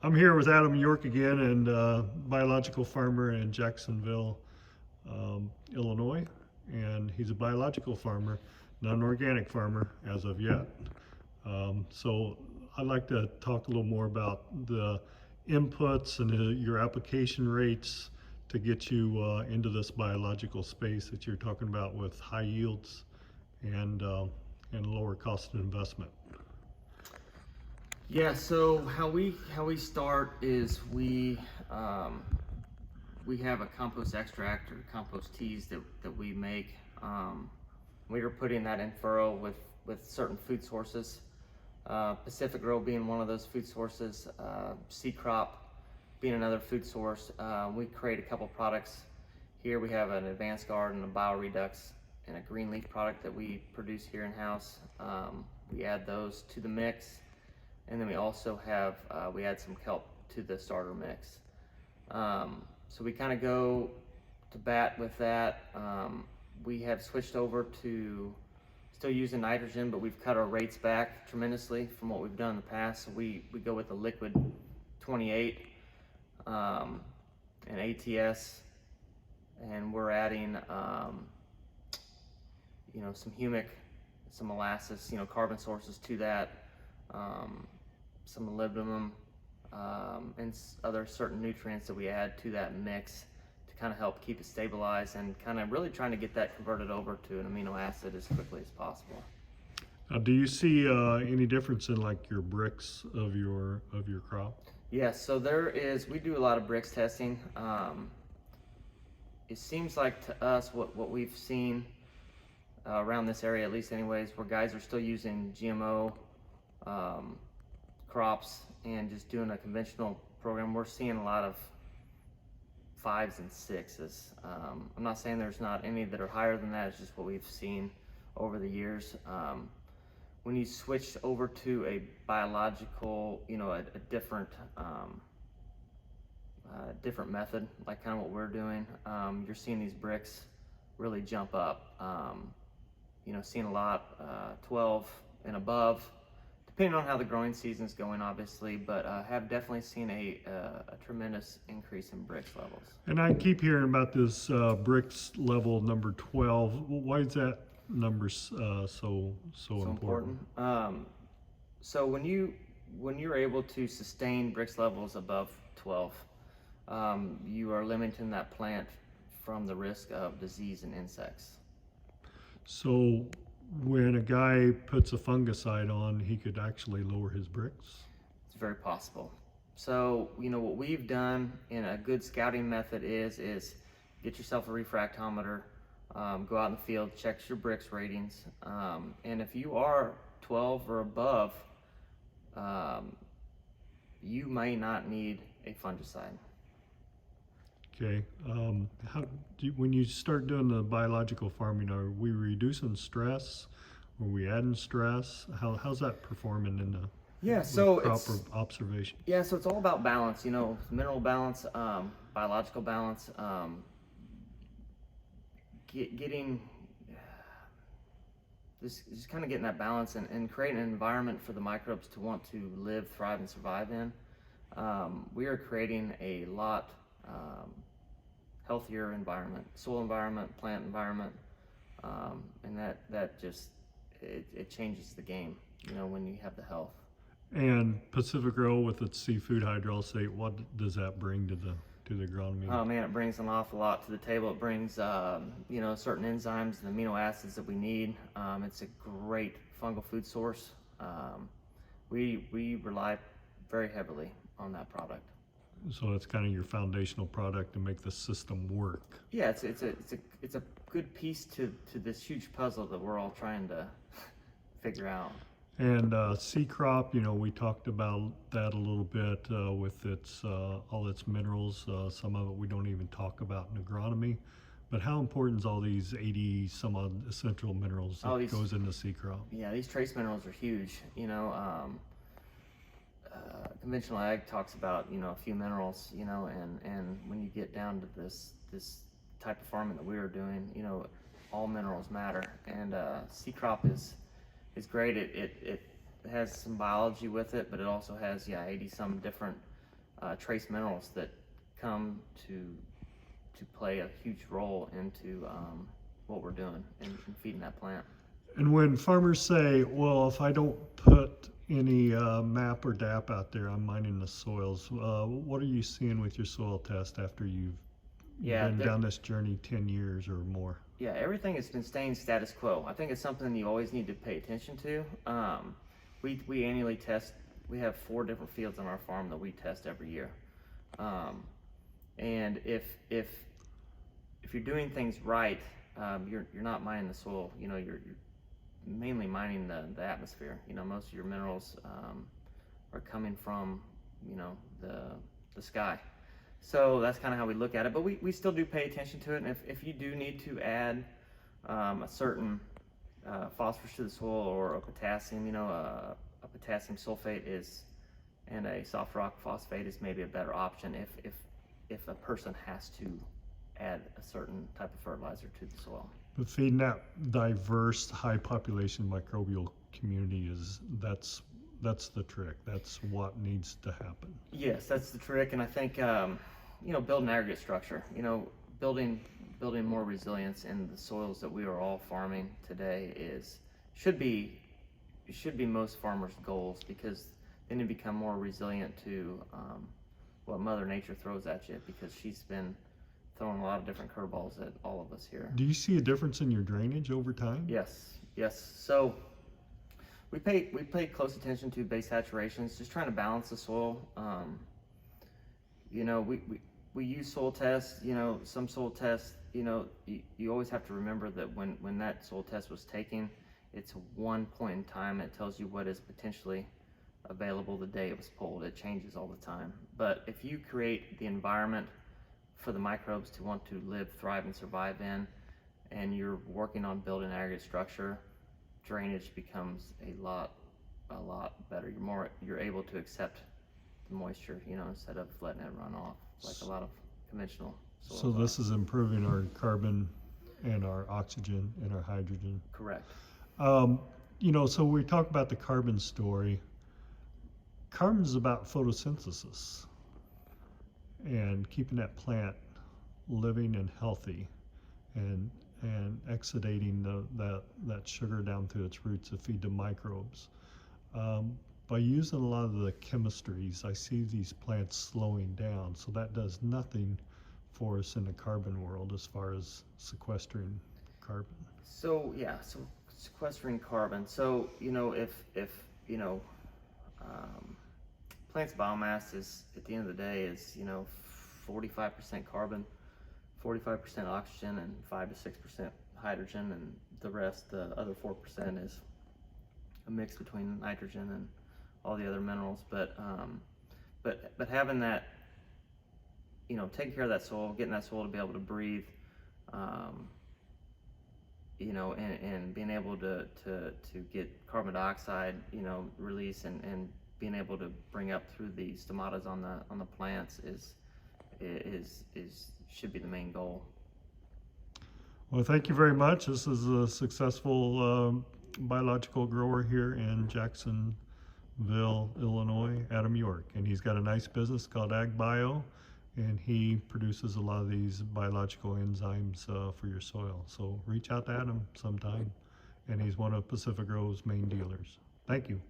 I'm here with Adam York again, and biological farmer in Jacksonville, Illinois, and he's a biological farmer, not an organic farmer as of yet. So I'd like to talk a little more about the inputs and your application rates to get you into this biological space that you're talking about with high yields and lower cost of investment. Yeah, so how we start is we have a compost extract or compost teas that we make. We are putting that in furrow with certain food sources. Pacific Gro being one of those food sources, seed crop being another food source. We create a couple products. Here we have an advanced garden, a bioredux, and a green leaf product that we produce here in-house. We add those to the mix, and then we also have, we add some kelp to the starter mix. So we kind of go to bat with that. We have switched over to still using nitrogen, but we've cut our rates back tremendously from what we've done in the past. So we go with the liquid 28 and ATS, and we're adding some humic, some molasses, carbon sources to that, some molybdenum, and other certain nutrients that we add to that mix to kind of help keep it stabilized and kind of really trying to get that converted over to an amino acid as quickly as possible. Do you see any difference in like your brix of your crop? Yes, so there is, we do a lot of brix testing. It seems like to us what we've seen around this area, at least anyways, where guys are still using GMO crops and just doing a conventional program, we're seeing a lot of 5s and 6s. I'm not saying there's not any that are higher than that, it's just what we've seen over the years. When you switch over to a biological, a different different method, like kind of what we're doing, you're seeing these brix really jump up. Seeing a lot 12 and above, depending on how the growing season's going, obviously, but have definitely seen a tremendous increase in brix levels. And I keep hearing about this brix level number 12. Why is that number so important? So when you're able to sustain brix levels above 12, you are limiting that plant from the risk of disease and insects. So when a guy puts a fungicide on, he could actually lower his brix? It's very possible. So, what we've done in a good scouting method is get yourself a refractometer, go out in the field, check your brix ratings, and if you are 12 or above, you may not need a fungicide. Okay. When you start doing the biological farming, are we reducing stress? Are we adding stress? How's that performing in the proper observation? Yeah, so it's all about balance. Mineral balance, biological balance, getting just kind of getting that balance and creating an environment for the microbes to want to live, thrive, and survive in. We are creating a lot healthier environment, soil environment, plant environment, and that just it changes the game, when you have the health. And Pacific Gro with its seafood hydrolysate, what does that bring to the agronomy? Oh man, it brings an awful lot to the table. It brings certain enzymes and amino acids that we need. It's a great fungal food source. We rely very heavily on that product. So it's kind of your foundational product to make the system work. Yeah, it's a good piece to this huge puzzle that we're all trying to figure out. And sea crop, we talked about that a little bit with its all its minerals. Some of it we don't even talk about in agronomy. But how important is all these 80 some odd essential minerals that goes into sea crop? Yeah, these trace minerals are huge. Conventional ag talks about a few minerals, and when you get down to this type of farming that we are doing, all minerals matter. And sea crop is great. It has some biology with it, but it also has 80 some different trace minerals that come to play a huge role into what we're doing and feeding that plant. And when farmers say, well, if I don't put any MAP or DAP out there, I'm mining the soils, what are you seeing with your soil test after you've Yeah, been down this journey 10 years or more? Yeah, everything has been staying status quo. I think it's something you always need to pay attention to. We annually test. We have 4 different fields on our farm that we test every year. And if you're doing things right, you're not mining the soil. You know, you're mainly mining the atmosphere. You know, most of your minerals are coming from, you know, the sky. So that's kind of how we look at it, but we still do pay attention to it. And if you do need to add a certain phosphorus to the soil or a potassium, you know, a potassium sulfate and a soft rock phosphate is maybe a better option if a person has to add a certain type of fertilizer to the soil. But feeding that diverse, high population microbial community that's the trick. That's what needs to happen. Yes, that's the trick, and I think you know, building aggregate structure. You know, building more resilience in the soils that we are all farming today should be most farmers' goals, because then you become more resilient to what Mother Nature throws at you, because she's been throwing a lot of different curveballs at all of us here. Do you see a difference in your drainage over time? Yes. So we pay close attention to base saturations, just trying to balance the soil. You know, we use soil tests. You know, some soil tests, you know, you always have to remember that when that soil test was taken, it's one point in time. It tells you what is potentially available the day it was pulled. It changes all the time. But if you create the environment for the microbes to want to live, thrive, and survive in, and you're working on building aggregate structure, drainage becomes a lot better. You're able to accept the moisture, you know, instead of letting it run off like a lot of conventional soils. So this is improving our carbon and our oxygen and our hydrogen. Correct. You know, so we talk about the carbon story. Carbon is about photosynthesis and keeping that plant living and healthy, and exudating that sugar down through its roots to feed the microbes. By using a lot of the chemistries, I see these plants slowing down, so that does nothing for us in the carbon world as far as sequestering carbon. So yeah, so sequestering carbon. So, you know, if you know, plant's biomass is, at the end of the day, is, you know, 45% carbon, 45% oxygen, and 5 to 6% hydrogen, and the rest, the other 4%, is a mix between nitrogen and all the other minerals. But having that, you know, taking care of that soil, getting that soil to be able to breathe, you know, and being able to get carbon dioxide, you know, release, and being able to bring up through the stomatas on the plants should be the main goal. Well, thank you very much. This is a successful biological grower here in Jacksonville, Illinois, Adam York, and he's got a nice business called AgriBio, and he produces a lot of these biological enzymes for your soil. So reach out to Adam sometime, and he's one of Pacific Gro's main dealers. Thank you.